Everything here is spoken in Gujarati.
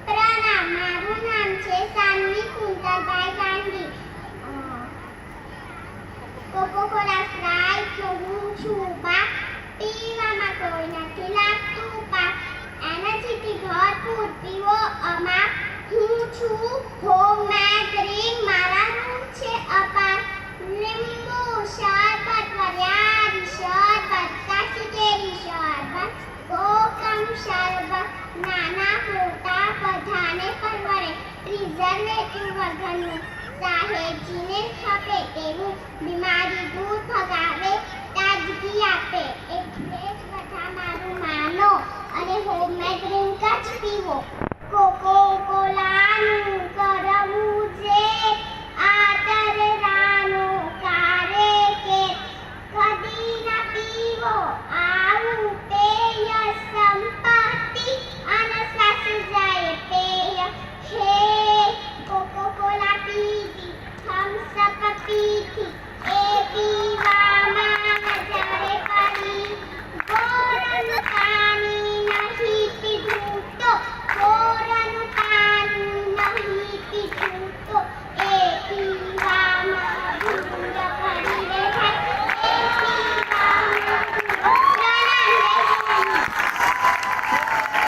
પ્રણામ, મારું નામ છે સાનવી કુંતલભાઈ ગાંધી. કોકોકોલા સ્પ્રાઇટ હું છું બા, પીવામાં કોઈ નથી લાગતું પા. એનર્જીથી ભરપૂર પીવો અમા. હું છું હોમમેડ ડ્રિંક, મારા રૂમ છે અપાર. લીંબુ શરબત, વરિયાળી શરબત, કાચી કેરી શરબત, કોકમ શરબત, નાના મોટા બધાને પરવડે. પ્રિઝર્વેટિવ વગરનું, સાહેબજીને ખપે તેવું, બીમારી દૂર ભગાવે, તાજગી આપે. એટલે જ બધા મારું માનો અને હોમમેડ ડ્રિંક જ પીવો.